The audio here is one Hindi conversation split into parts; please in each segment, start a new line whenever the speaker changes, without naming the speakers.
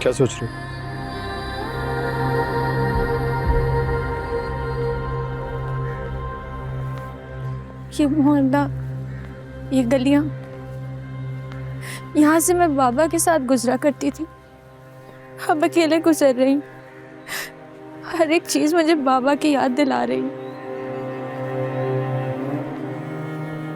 क्या सोच रहे हो?
ये मोहल्ला, ये गलियां, यहाँ से मैं बाबा के साथ गुजरा करती थी, अब अकेले गुजर रही हूँ। हर एक चीज मुझे बाबा की याद दिला रही।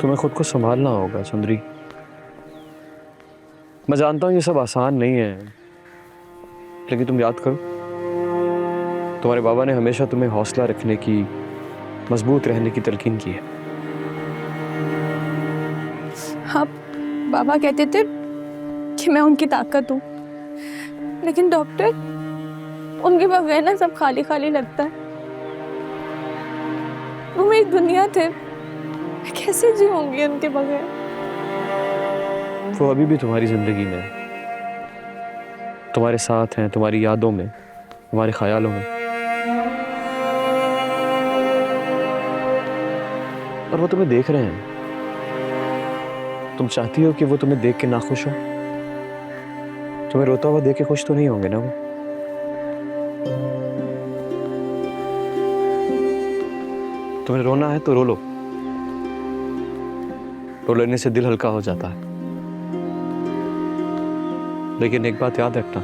तुम्हें खुद को संभालना होगा सुंदरी। मैं जानता हूँ ये सब आसान नहीं है, लेकिन तुम याद करो, तुम्हारे बाबा ने हमेशा तुम्हें हौसला रखने की, मजबूत रहने की तलकीन की है।
हाँ, बाबा कहते थे कि मैं उनकी ताकत हूँ, लेकिन डॉक्टर, उनके बगैर ना सब खाली खाली लगता है। वो मेरी दुनिया थे, मैं कैसे जीऊंगी उनके बगैर।
वो अभी भी तुम्हारी जिंदगी में है, तुम्हारे साथ हैं, तुम्हारी यादों में, तुम्हारे ख्यालों में। और वो तुम्हें देख रहे हैं। तुम चाहती हो कि वो तुम्हें देख के नाखुश हो? तुम्हें रोता हुआ देख के खुश तो नहीं होंगे ना वो? तुम्हें रोना है तो रो लो। रो लेने से दिल हल्का हो जाता है। लेकिन एक बात याद रखना,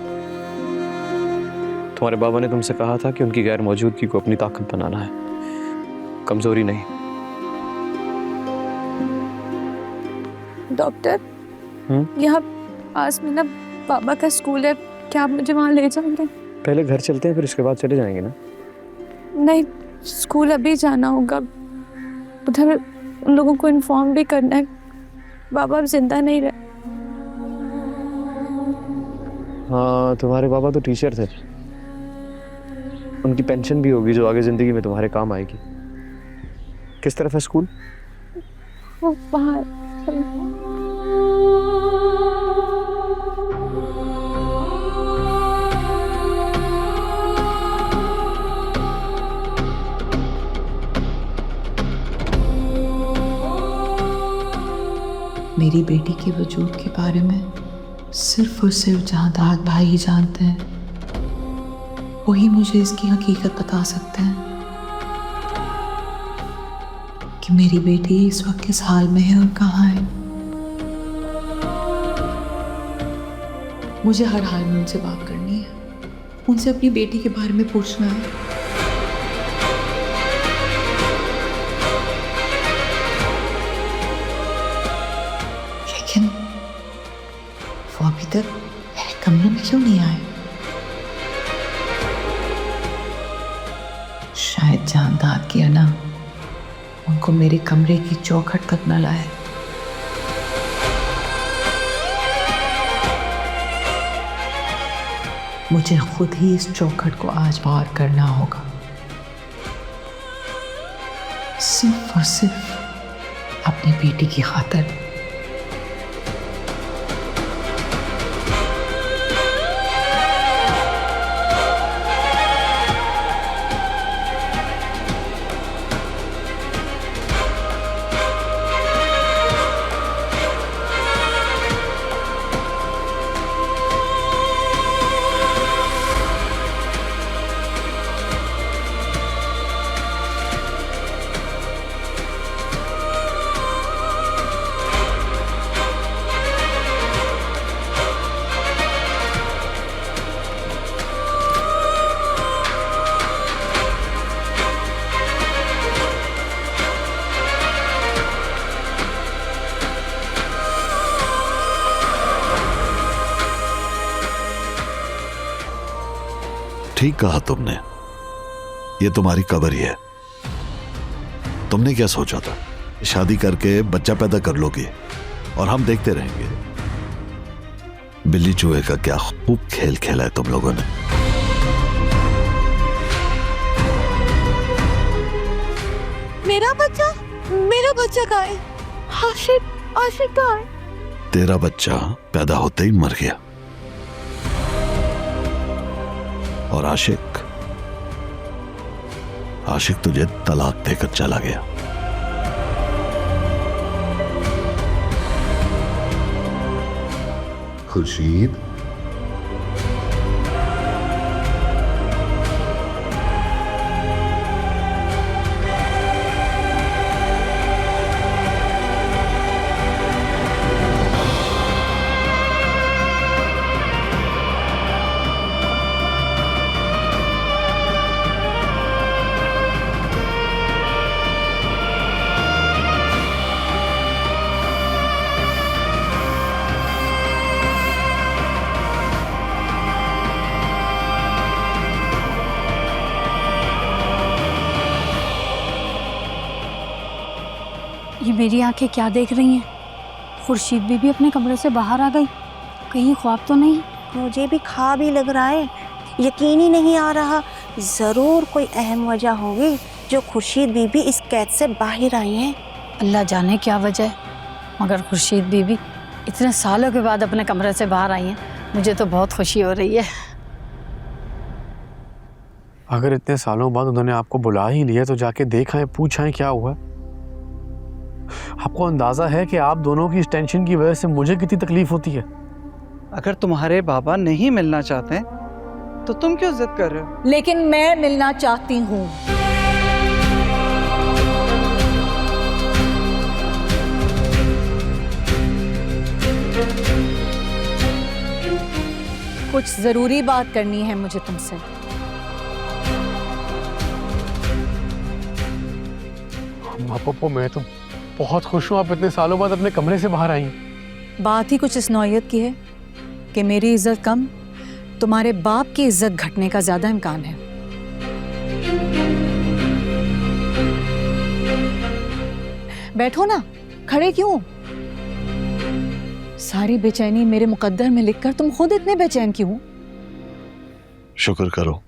तुम्हारे बाबा ने तुमसे कहा था कि उनकी गैर मौजूदगी को अपनी ताकत बनाना है, कमजोरी नहीं।
डॉक्टर, यहाँ पास में ना बाबा का स्कूल है, क्या आप मुझे वहाँ ले जाएंगे?
पहले घर चलते हैं, फिर उसके बाद चले जाएंगे ना।
नहीं, स्कूल अभी जाना होगा, उधर उन लोगों को इन्फॉर्म भी करना है, बाबा अब जिंदा नहीं रहे।
हाँ, तुम्हारे बाबा तो टीचर थे, उनकी पेंशन भी होगी जो आगे जिंदगी में तुम्हारे काम आएगी। किस तरफ है स्कूल?
वो बाहर।
मेरी बेटी के वजूद के बारे में सिर्फ और सिर्फ जहांदाद भाई ही जानते हैं। वही मुझे इसकी हकीकत बता सकते हैं कि मेरी बेटी इस वक्त किस हाल में है और कहाँ है। मुझे हर हाल में उनसे बात करनी है, उनसे अपनी बेटी के बारे में पूछना है। लेकिन वो अभी तक मेरे कमरे में क्यों नहीं आए? शायद जानदाद किया ना, उनको मेरे कमरे की चौखट तक न लाए। मुझे खुद ही इस चौखट को आज पार करना होगा, सिर्फ और सिर्फ अपनी बेटी की खातिर।
ठीक कहा तुमने, ये तुम्हारी कबर ही है। तुमने क्या सोचा था? शादी करके बच्चा पैदा कर लोगे और हम देखते रहेंगे। बिल्ली चूहे का क्या खूब खेल खेला है तुम लोगों ने।
मेरा बच्चा कहाँ है? आशिक कहाँ है?
तेरा बच्चा पैदा होते ही मर गया और आशिक तुझे तलाक देकर चला गया।
खुर्शीद, ये मेरी आंखें क्या देख रही हैं? खुर्शीद बीबी अपने कमरे से बाहर आ गई। कहीं ख्वाब तो नहीं?
मुझे भी ख्वाब ही लग रहा है, यकीन ही नहीं आ रहा। ज़रूर कोई अहम वजह होगी जो खुर्शीद बीबी इस कैद से बाहर आई हैं।
अल्लाह जाने क्या वजह है, मगर खुर्शीद बीबी इतने सालों के बाद अपने कमरे से बाहर आई हैं। मुझे तो बहुत खुशी हो रही है।
अगर इतने सालों बाद उन्होंने आपको बुला ही लिया तो जाके देखा है, पूछा है क्या हुआ। आपको अंदाजा है कि आप दोनों की इस टेंशन की वजह से मुझे कितनी तकलीफ होती है।
अगर तुम्हारे बाबा नहीं मिलना चाहते तो तुम क्यों जिद कर रहे हो?
लेकिन मैं मिलना चाहती हूँ। कुछ जरूरी बात करनी है मुझे तुमसे।
माँ पप्पो, मैं तो बहुत खुश हूँ आप इतने सालों बाद अपने कमरे से बाहर आई हैं।
बात ही कुछ इस नौयत की है कि मेरी इज्जत कम, तुम्हारे बाप की इज्जत घटने का ज्यादा इम्कान है। बैठो ना, खड़े क्यों? सारी बेचैनी मेरे मुकद्दर में लिखकर तुम खुद इतने बेचैन क्यों?
शुक्र करो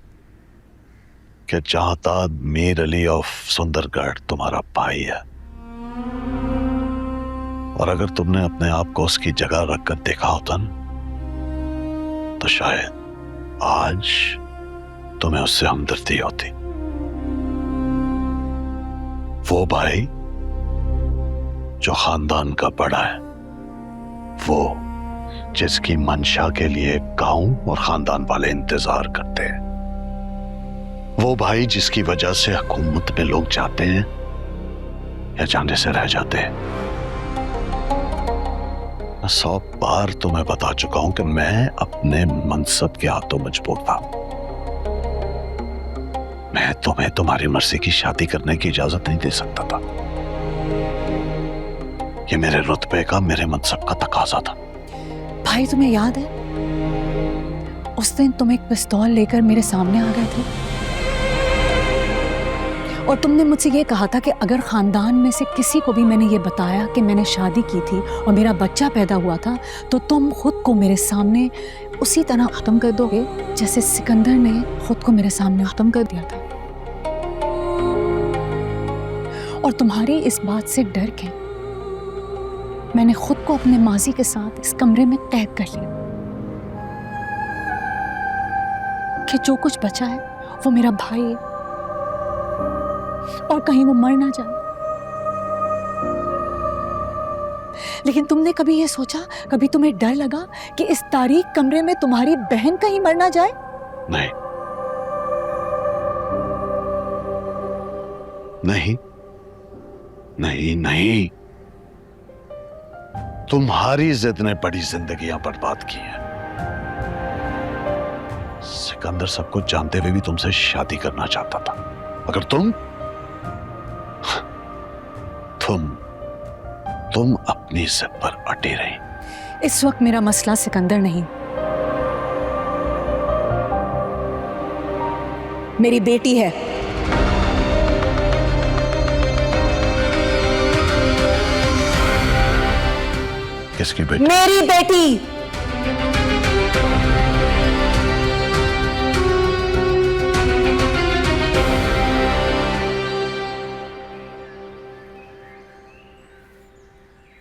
कि जहांताद मीर अली ऑफ सुंदरगढ़ तुम्हारा भाई है, और अगर तुमने अपने आप को उसकी जगह रखकर देखा होता न, तो शायद आज तुम्हें उससे हमदर्दी होती। वो भाई जो खानदान का बड़ा है, वो जिसकी मंशा के लिए गांव और खानदान वाले इंतजार करते हैं, वो भाई जिसकी वजह से हुकूमत में लोग जाते हैं या जाने से रह जाते हैं। मैं 100 बार तुम्हें बता चुका हूं कि मैं अपने मनसब के हाथों मजबूर था। मैं तुम्हें तुम्हारी मर्जी की शादी करने की इजाजत नहीं दे सकता था। ये मेरे रुतबे का, मेरे मनसब का तकाजा था।
भाई तुम्हें याद है उस दिन तुम एक पिस्तौल लेकर मेरे सामने आ गए थे और तुमने मुझसे ये कहा था कि अगर खानदान में से किसी को भी मैंने ये बताया कि मैंने शादी की थी और मेरा बच्चा पैदा हुआ था, तो तुम खुद को मेरे सामने उसी तरह खत्म कर दोगे जैसे सिकंदर ने खुद को मेरे सामने खत्म कर दिया था। और तुम्हारी इस बात से डर के मैंने खुद को अपने माजी के साथ इस कमरे में कैद कर लिया कि जो कुछ बचा है वो मेरा भाई है और कहीं वो मर ना जाए। लेकिन तुमने कभी ये सोचा, कभी तुम्हें डर लगा कि इस तारीक कमरे में तुम्हारी बहन कहीं मर ना जाए?
नहीं, नहीं, नहीं, नहीं। तुम्हारी जिद ने बड़ी जिंदगियां बर्बाद की हैं। सिकंदर सब कुछ जानते हुए भी तुमसे शादी करना चाहता था, मगर तुम अपनी जिद पर अटे रही।
इस वक्त मेरा मसला सिकंदर नहीं, मेरी बेटी है।
किसकी बेटी?
मेरी बेटी।